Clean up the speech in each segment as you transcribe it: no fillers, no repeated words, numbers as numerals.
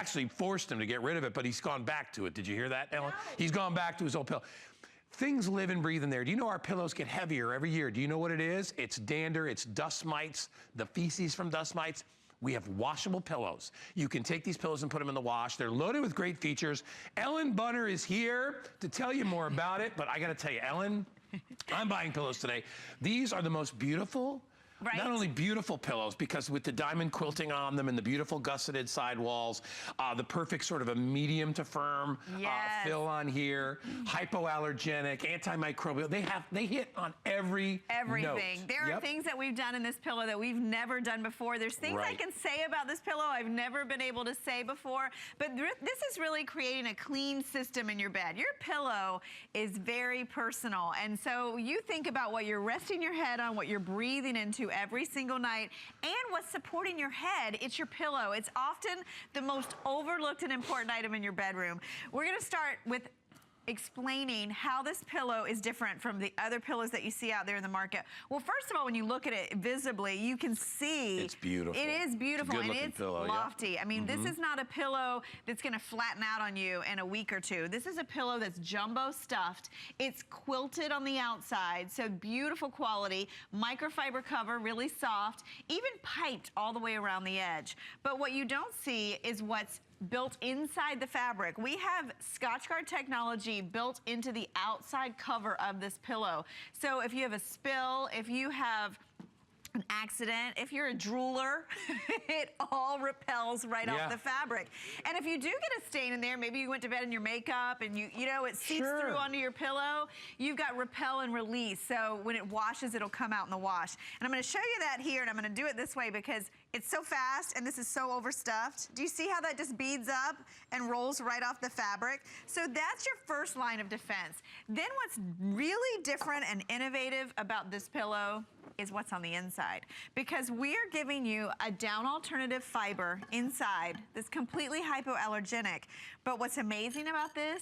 actually forced him to get rid of it, but he's gone back to it. Did you hear that, Ellen? No. He's gone back to his old pillow. Things live and breathe in there. Do you know our pillows get heavier every year? Do you know what it is? It's dander, it's dust mites, the feces from dust mites. We have washable pillows. You can take these pillows and put them in the wash. They're loaded with great features. Ellen Bunner is here to tell you more about it, but I gotta tell you, Ellen, I'm buying pillows today. These are the most beautiful, right? Not only beautiful pillows, because with the diamond quilting on them and the beautiful gusseted sidewalls, the perfect sort of a medium to firm fill on here, hypoallergenic, antimicrobial. They hit on everything. Note. There are things that we've done in this pillow that we've never done before. There's things I can say about this pillow I've never been able to say before, but this is really creating a clean system in your bed. Your pillow is very personal, and so you think about what you're resting your head on, what you're breathing into every single night, and what's supporting your head. It's your pillow. It's often the most overlooked and important item in your bedroom. We're gonna start with explaining how this pillow is different from the other pillows that you see out there in the market. Well, first of all, when you look at it visibly, you can see it's beautiful. It is beautiful, and it's pillow, lofty. I mean, this is not a pillow that's gonna flatten out on you in a week or two. This is a pillow that's jumbo stuffed. It's quilted on the outside, so beautiful quality. Microfiber cover, really soft, even piped all the way around the edge. But what you don't see is what's built inside the fabric. We have Scotchgard technology built into the outside cover of this pillow. So if you have a spill, if you have an accident, if you're a drooler, it all repels right off the fabric. And if you do get a stain in there, maybe you went to bed in your makeup and you know, it seeps through onto your pillow, you've got repel and release. So when it washes, it'll come out in the wash. And I'm gonna show you that here, and I'm gonna do it this way because it's so fast and this is so overstuffed. Do you see how that just beads up and rolls right off the fabric? So that's your first line of defense. Then what's really different and innovative about this pillow is what's on the inside, because we are giving you a down alternative fiber inside that's completely hypoallergenic. But what's amazing about this,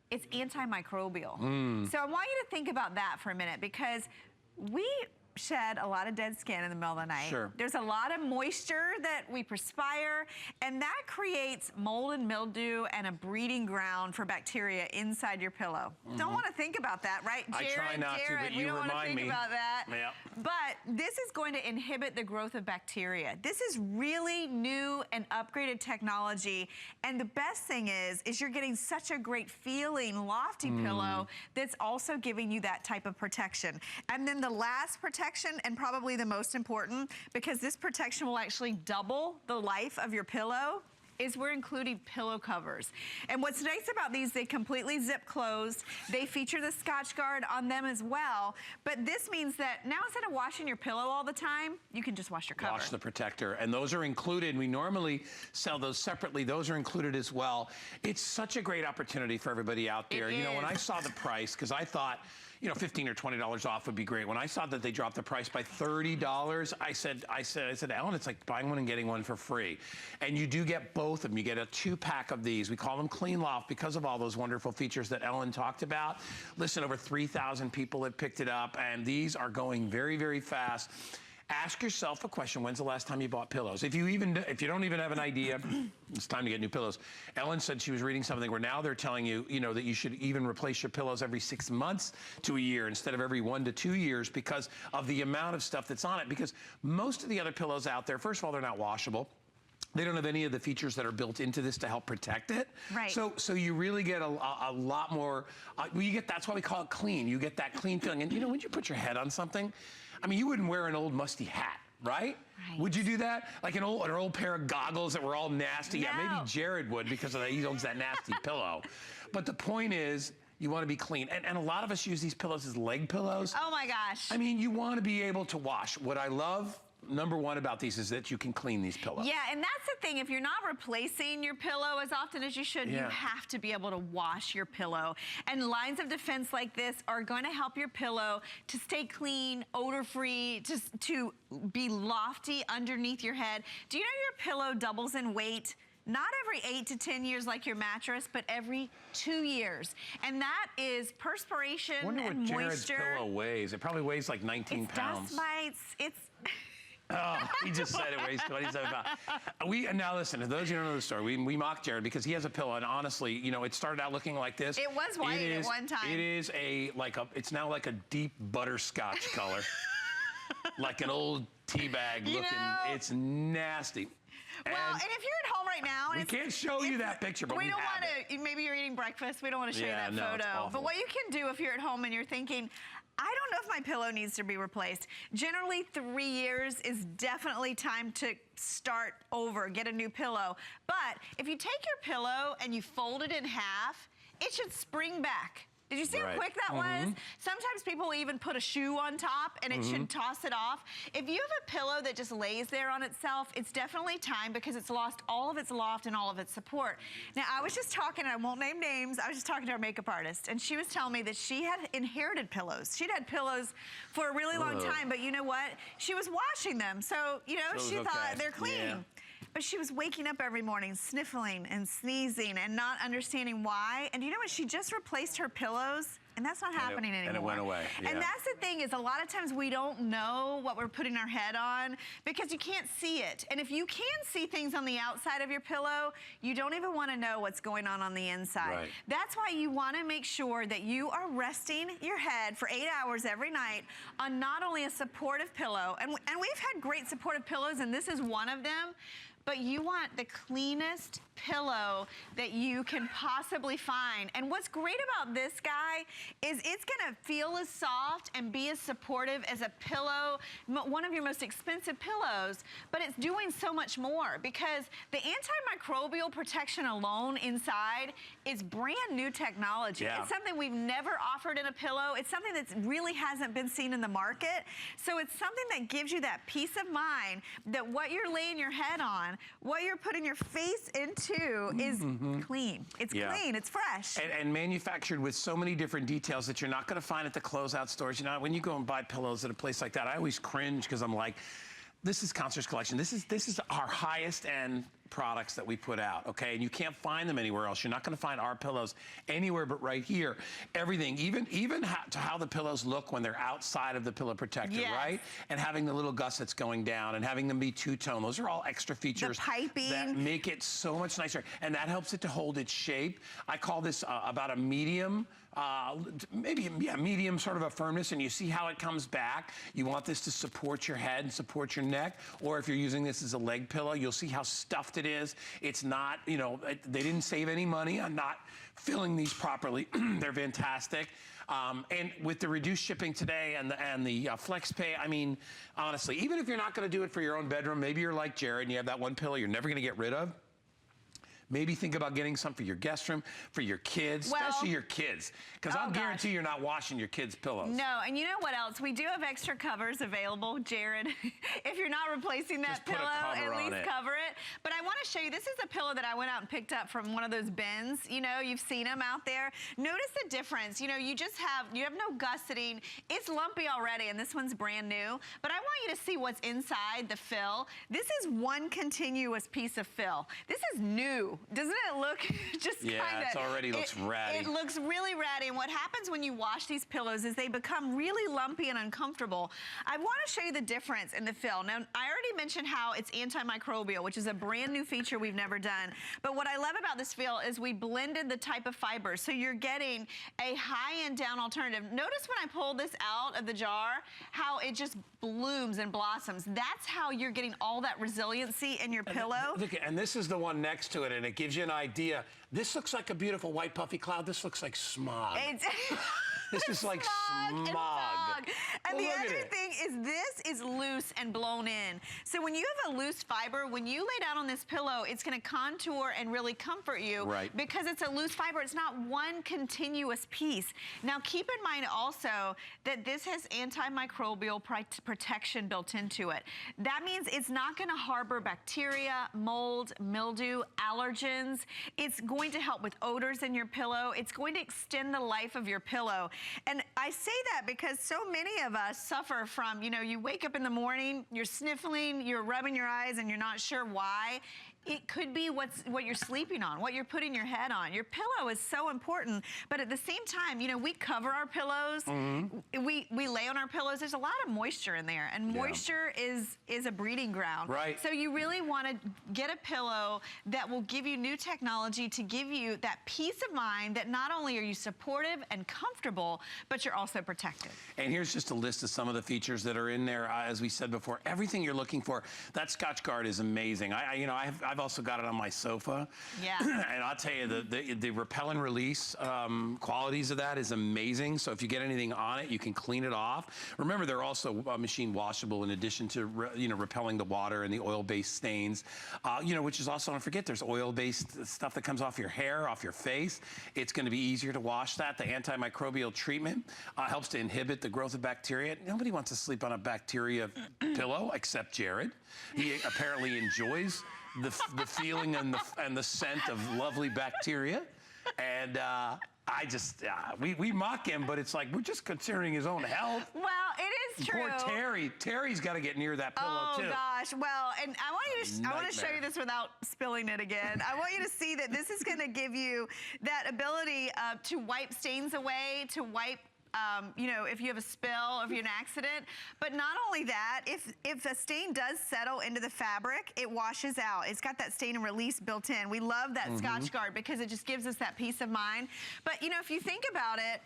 it's antimicrobial. So I want you to think about that for a minute, because we shed a lot of dead skin in the middle of the night. There's a lot of moisture that we perspire, and that creates mold and mildew and a breeding ground for bacteria inside your pillow. Don't want to think about that, right? Jared, I try not to, but you remind me. We don't want to think about that. But this is going to inhibit the growth of bacteria. This is really new and upgraded technology, and the best thing is you're getting such a great feeling, lofty pillow that's also giving you that type of protection. And then the last protection, and probably the most important, because this protection will actually double the life of your pillow, is we're including pillow covers. And what's nice about these, they completely zip closed. They feature the Scotchgard on them as well. But this means that now, instead of washing your pillow all the time, you can just wash your cover. Wash the protector. And those are included. We normally sell those separately. Those are included as well. It's such a great opportunity for everybody out there. You know, when I saw the price, because I thought, you know, $15 or $20 off would be great. When I saw that they dropped the price by $30, I said, Ellen, it's like buying one and getting one for free. And you do get both of them. You get a 2-pack of these. We call them Clean Loft because of all those wonderful features that Ellen talked about. Listen, over 3,000 people have picked it up, and these are going very, very fast. Ask yourself a question: when's the last time you bought pillows? If you don't even have an idea, it's time to get new pillows. Ellen said she was reading something where now they're telling you, you know, that you should even replace your pillows every 6 months to a year instead of every 1 to 2 years, because of the amount of stuff that's on it. Because most of the other pillows out there, first of all, they're not washable. They don't have any of the features that are built into this to help protect it. So you really get a lot more, that's why we call it clean. You get that clean feeling. And you know, when you put your head on something, I mean, you wouldn't wear an old musty hat, right? Would you do that? Like an old pair of goggles that were all nasty? Yeah, maybe Jared would, because he owns that nasty pillow. But the point is, you want to be clean. And a lot of us use these pillows as leg pillows. Oh my gosh. I mean, you want to be able to wash. What I love, number one about these, is that you can clean these pillows. Yeah, and that's the thing. If you're not replacing your pillow as often as you should, you have to be able to wash your pillow. And lines of defense like this are going to help your pillow to stay clean, odor-free, to be lofty underneath your head. Do you know your pillow doubles in weight? Not every 8 to 10 years like your mattress, but every 2 years. And that is perspiration and moisture. I wonder what Jared's pillow weighs. It probably weighs like 19 pounds. Dust mites. It's Oh, he just said it, weighs 27 pounds. Now listen, to those who don't know the story, we mock Jared because he has a pillow, and honestly, you know, it started out looking like this. It was white at one time. It is it's now like a deep butterscotch color. Like an old tea bag looking. It's nasty. Well, and if you're at home right now, we can't show you that picture, but we don't want to. Maybe you're eating breakfast. We don't want to show you that no, photo. But what you can do if you're at home and you're thinking, I don't know if my pillow needs to be replaced. Generally, 3 years is definitely time to start over, get a new pillow. But if you take your pillow and you fold it in half, it should spring back. Did you see how quick that was? Sometimes people will even put a shoe on top and it should toss it off. If you have a pillow that just lays there on itself, it's definitely time because it's lost all of its loft and all of its support. Now, I was just talking, and I won't name names, I was just talking to our makeup artist, and she was telling me that she had inherited pillows. She'd had pillows for a really long time, but you know what? She was washing them, so, you know, she thought they're clean. Yeah. But she was waking up every morning sniffling and sneezing and not understanding why. And you know what? She just replaced her pillows, and that's not happening anymore. And it went away. Yeah. And that's the thing, is a lot of times we don't know what we're putting our head on because you can't see it. And if you can see things on the outside of your pillow, you don't even want to know what's going on the inside. Right. That's why you want to make sure that you are resting your head for 8 hours every night on not only a supportive pillow, and we've had great supportive pillows, and this is one of them, but you want the cleanest pillow that you can possibly find. And what's great about this guy is it's gonna feel as soft and be as supportive as a pillow, one of your most expensive pillows, but it's doing so much more because the antimicrobial protection alone inside is brand new technology. Yeah. It's something we've never offered in a pillow. It's something that really hasn't been seen in the market. So it's something that gives you that peace of mind that what you're laying your head on, what you're putting your face into is clean. It's clean, it's fresh. And manufactured with so many different details that you're not gonna find at the closeout stores. You know, when you go and buy pillows at a place like that, I always cringe because I'm like, this is Concierge Collection. This is our highest end products that we put out, okay? And you can't find them anywhere else. You're not gonna find our pillows anywhere but right here. Everything, even how the pillows look when they're outside of the pillow protector, right? And having the little gussets going down and having them be two-tone. Those are all extra features. The piping. That make it so much nicer. And that helps it to hold its shape. I call this about a medium, medium sort of a firmness, and you see how it comes back. You want this to support your head and support your neck, or if you're using this as a leg pillow, you'll see how stuffed it is. It's not, you know, they didn't save any money on not filling these properly. They're fantastic. And with the reduced shipping today and the flex pay, I mean, honestly, even if you're not gonna do it for your own bedroom, maybe you're like Jared and you have that one pillow you're never gonna get rid of. Maybe think about getting some for your guest room, for your kids, especially your kids. Because I'll guarantee you're not washing your kids' pillows. No, and you know what else? We do have extra covers available, Jared. If you're not replacing that pillow, at least cover it. But I want to show you, this is a pillow that I went out and picked up from one of those bins. You know, you've seen them out there. Notice the difference. You know, you have no gusseting. It's lumpy already, and this one's brand new. But I want you to see what's inside the fill. This is one continuous piece of fill. This is new. Doesn't it look just kind of... Yeah, it already looks ratty. It looks really ratty, and what happens when you wash these pillows is they become really lumpy and uncomfortable. I want to show you the difference in the fill. Now, I already mentioned how it's antimicrobial, which is a brand new feature we've never done. But what I love about this fill is we blended the type of fibers, so you're getting a high-end down alternative. Notice when I pull this out of the jar, how it just blooms and blossoms. That's how you're getting all that resiliency in your pillow. Look, and this is the one next to it, and it gives you an idea. This looks like a beautiful white puffy cloud. This looks like smog. This is like smog. And the other thing is this is loose and blown in. So when you have a loose fiber, when you lay down on this pillow, it's gonna contour and really comfort you. Right. Because it's a loose fiber, it's not one continuous piece. Now keep in mind also that this has antimicrobial protection built into it. That means it's not gonna harbor bacteria, mold, mildew, allergens. It's going to help with odors in your pillow. It's going to extend the life of your pillow. And I say that because so many of us suffer from, you know, you wake up in the morning, you're sniffling, you're rubbing your eyes, and you're not sure why. It could be what you're sleeping on, what you're putting your head on. Your pillow is so important, but at the same time, you know, we cover our pillows, we lay on our pillows. There's a lot of moisture in there, and moisture is a breeding ground. Right. So you really want to get a pillow that will give you new technology to give you that peace of mind that not only are you supportive and comfortable, but you're also protected. And here's just a list of some of the features that are in there. As we said before, everything you're looking for. That Scotchgard is amazing. I've also got it on my sofa. Yeah. And I'll tell you, the repel and release qualities of that is amazing. So if you get anything on it, you can clean it off. Remember, they're also machine washable in addition to repelling the water and the oil-based stains. Which is also, don't forget, there's oil-based stuff that comes off your hair, off your face. It's going to be easier to wash that. The antimicrobial treatment helps to inhibit the growth of bacteria. Nobody wants to sleep on a bacteria pillow except Jared. He apparently enjoys the feeling and the scent of lovely bacteria. And we mock him, but it's like we're just considering his own health. Well, it is true. Poor Terry. Terry's got to get near that pillow too. Oh gosh. Well, and I want to show you this without spilling it again. I want you to see that this is going to give you that ability to wipe stains away, to wipe if you have a spill or if you have an accident. But not only that, if a stain does settle into the fabric, it washes out. It's got that stain and release built in. We love that Scotchgard because it just gives us that peace of mind. But if you think about it,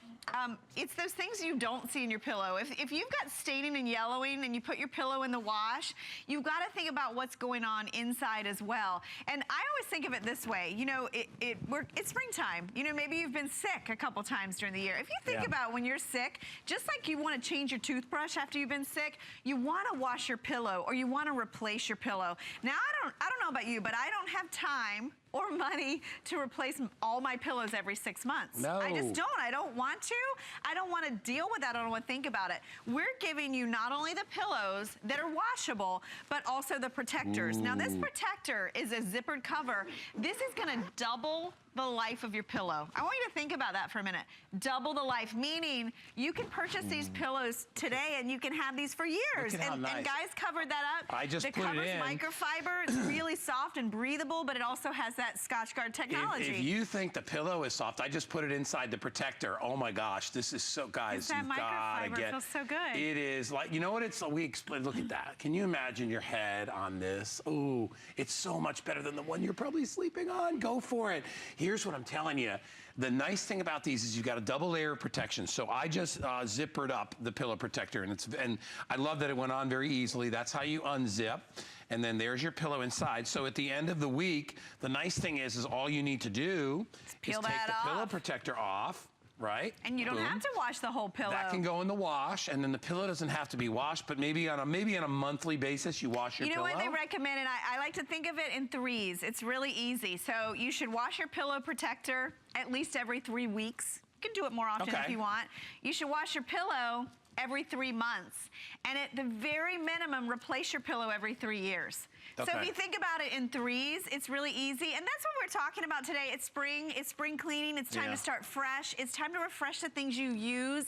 it's those things you don't see in your pillow. If you've got staining and yellowing and you put your pillow in the wash, you've got to think about what's going on inside as well. And I always think of it this way. It's springtime. Maybe you've been sick a couple times during the year. If you think about when you're sick, just like you want to change your toothbrush after you've been sick, you want to wash your pillow or you want to replace your pillow. Now, I don't know about you, but I don't have time or money to replace all my pillows every 6 months. No. I just don't. I don't want to. I don't want to deal with that. I don't want to think about it. We're giving you not only the pillows that are washable, but also the protectors. Now, this protector is a zippered cover. This is going to double the life of your pillow. I want you to think about that for a minute. Double the life, meaning you can purchase these pillows today and you can have these for years. And guys covered that up. I just the put it in. cover's microfiber. It's really soft and breathable, but it also has that Scotchgard technology. If you think the pillow is soft, I just put it inside the protector. Oh my gosh, this is so, guys, that you've got to get. Feels so good. It is like, you know what it's, we explain, look at that. Can you imagine your head on this? Oh, it's so much better than the one you're probably sleeping on. Go for it. Here's what I'm telling you. The nice thing about these is you've got a double layer of protection. So I just zippered up the pillow protector, and I love that it went on very easily. That's how you unzip. And then there's your pillow inside. So at the end of the week, the nice thing is all you need to do is take the pillow protector off. Right? And you don't have to wash the whole pillow. That can go in the wash, and then the pillow doesn't have to be washed, but maybe on a monthly basis, you wash your pillow. You know what they recommend, and I like to think of it in threes. It's really easy. So you should wash your pillow protector at least every 3 weeks. You can do it more often if you want. You should wash your pillow every 3 months. And at the very minimum, replace your pillow every 3 years. So if you think about it in threes, it's really easy. And that's what we're talking about today. It's spring cleaning. It's time to start fresh. It's time to refresh the things you use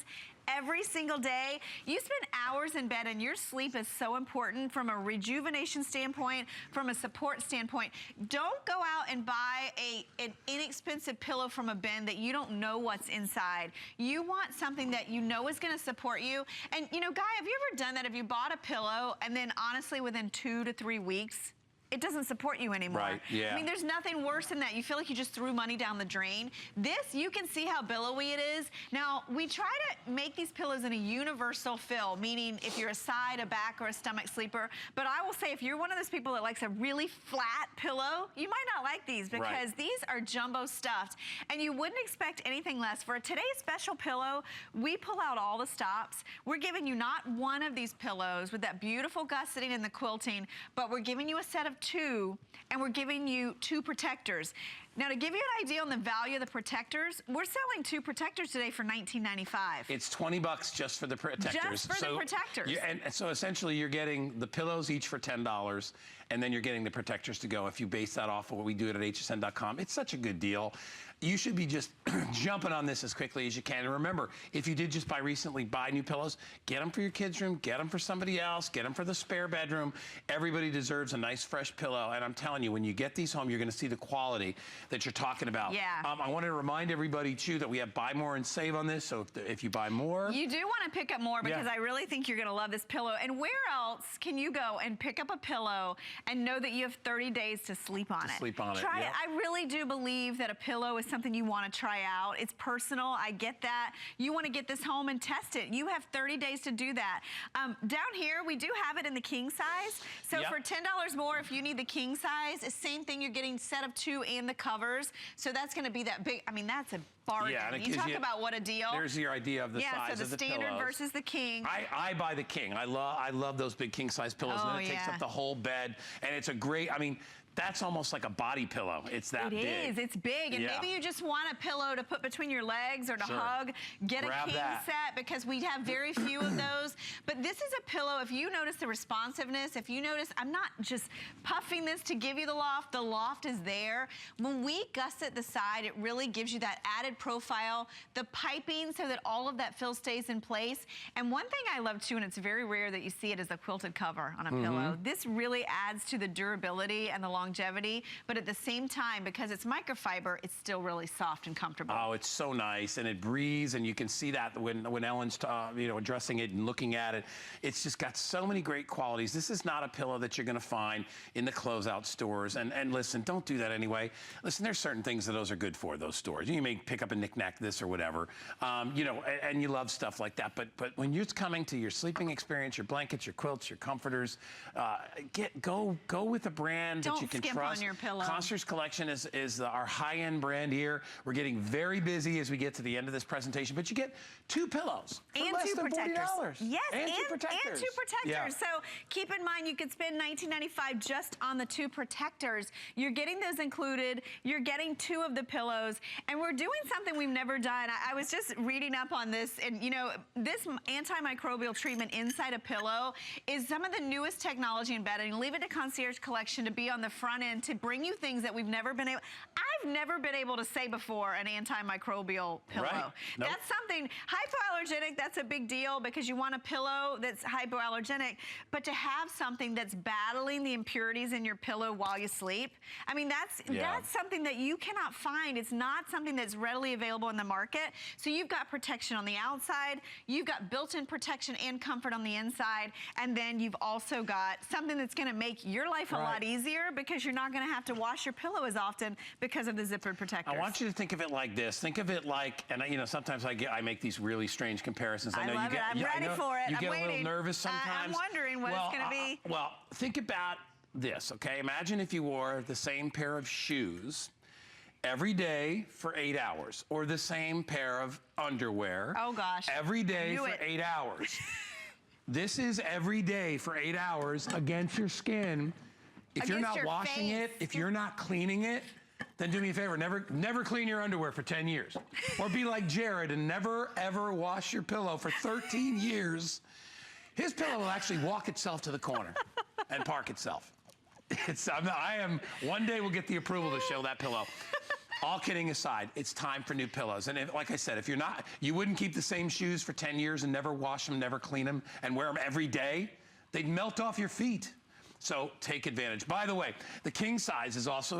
every single day. You spend hours in bed, and your sleep is so important from a rejuvenation standpoint, from a support standpoint. Don't go out and buy an inexpensive pillow from a bin that you don't know what's inside. You want something that you know is going to support you. And, Guy, have you ever done that? Have you bought a pillow and then honestly within 2 to 3 weeks, it doesn't support you anymore? Right, yeah. I mean, there's nothing worse than that. You feel like you just threw money down the drain. This, you can see how billowy it is. Now, we try to make these pillows in a universal fill, meaning if you're a side, a back, or a stomach sleeper. But I will say, if you're one of those people that likes a really flat pillow, you might not like these because these are jumbo stuffed. And you wouldn't expect anything less. For today's special pillow, we pull out all the stops. We're giving you not one of these pillows with that beautiful gusseting and the quilting, but we're giving you a set of 2, and we're giving you 2 protectors. Now, to give you an idea on the value of the protectors, we're selling 2 protectors today for $19.95. It's $20 just for the protectors. Just for the protectors. And so essentially you're getting the pillows each for $10, and then you're getting the protectors to go. If you base that off of what we do at hsn.com, it's such a good deal. You should be just jumping on this as quickly as you can. And remember, if you did just recently buy new pillows, get them for your kids' room, get them for somebody else, get them for the spare bedroom. Everybody deserves a nice fresh pillow. And I'm telling you, when you get these home, you're going to see the quality that you're talking about. Yeah. I want to remind everybody too that we have buy more and save on this. So if you buy more, you do want to pick up more, because I really think you're going to love this pillow. And where else can you go and pick up a pillow and know that you have 30 days to sleep on it? Sleep on it. Try it. I really do believe that a pillow is something you want to try out. It's personal. I get that. You want to get this home and test it. You have 30 days to do that. Down here, we do have it in the king size. So for $10 more, if you need the king size, it's same thing. You're getting set of 2 and the covers. So that's going to be that big. I mean, that's a bargain. Yeah, you talk about what a deal. There's your idea of the size of the pillows. Yeah, so the standard versus the king. I buy the king. I love those big king size pillows. And then it takes up the whole bed. And it's a great, I mean, that's almost like a body pillow. It's that big. It is. It's big. And maybe you just want a pillow to put between your legs or to hug. Get Grab a king set, because we have very few of those. But this is a pillow, if you notice the responsiveness, if you notice, I'm not just puffing this to give you the loft is there. When we gusset the side, it really gives you that added profile, the piping so that all of that fill stays in place. And one thing I love too, and it's very rare that you see it, is a quilted cover on a pillow. This really adds to the durability and the longevity, but at the same time, because it's microfiber, it's still really soft and comfortable. Oh, it's so nice, and it breathes, and you can see that when Ellen's addressing it and looking at it. It's just got so many great qualities. This is not a pillow that you're going to find in the closeout stores. And listen, don't do that anyway. Listen, there's certain things that those are good for, those stores. You may pick up a knick-knack this or whatever, and you love stuff like that. But when you're coming to your sleeping experience, your blankets, your quilts, your comforters, go with a brand that you can trust. On your pillow. Concierge Collection is our high-end brand here. We're getting very busy as we get to the end of this presentation, but you get 2 pillows for and less 2 than protectors. $40. Yes, and 2 protectors. And 2 protectors. Yeah. So keep in mind, you could spend $19.95 just on the 2 protectors. You're getting those included. You're getting 2 of the pillows, and we're doing something we've never done. I was just reading up on this, and this antimicrobial treatment inside a pillow is some of the newest technology embedded. And leave it to Concierge Collection to be on the front end to bring you things that we've never been able. I've never been able to say before an antimicrobial pillow. Right. Nope. That's something hypoallergenic. That's a big deal, because you want a pillow that's hypoallergenic, but to have something that's battling the impurities in your pillow while you sleep, I mean, that's something that you cannot find. It's not something that's readily available in the market. So you've got protection on the outside, you've got built-in protection and comfort on the inside, and then you've also got something that's going to make your life a lot easier, because you're not going to have to wash your pillow as often because of the zippered protectors. I want you to think of it like this. Think of it like, and sometimes I make these really strange comparisons. I know love you get, it. I'm ready for it. You I'm get waiting. a little nervous sometimes. I'm wondering what it's going to be. Well, think about this, okay? Imagine if you wore the same pair of shoes every day for 8 hours, or the same pair of underwear. Oh gosh. Every day for 8 hours. This is every day for 8 hours against your skin. If you're not washing it, if you're not cleaning it, then do me a favor, never clean your underwear for 10 years. Or be like Jared and never, ever wash your pillow for 13 years. His pillow will actually walk itself to the corner and park itself. One day we'll get the approval to show that pillow. All kidding aside, it's time for new pillows. And like I said, if you wouldn't keep the same shoes for 10 years and never wash them, never clean them, and wear them every day, they'd melt off your feet. So take advantage. By the way, the king size is also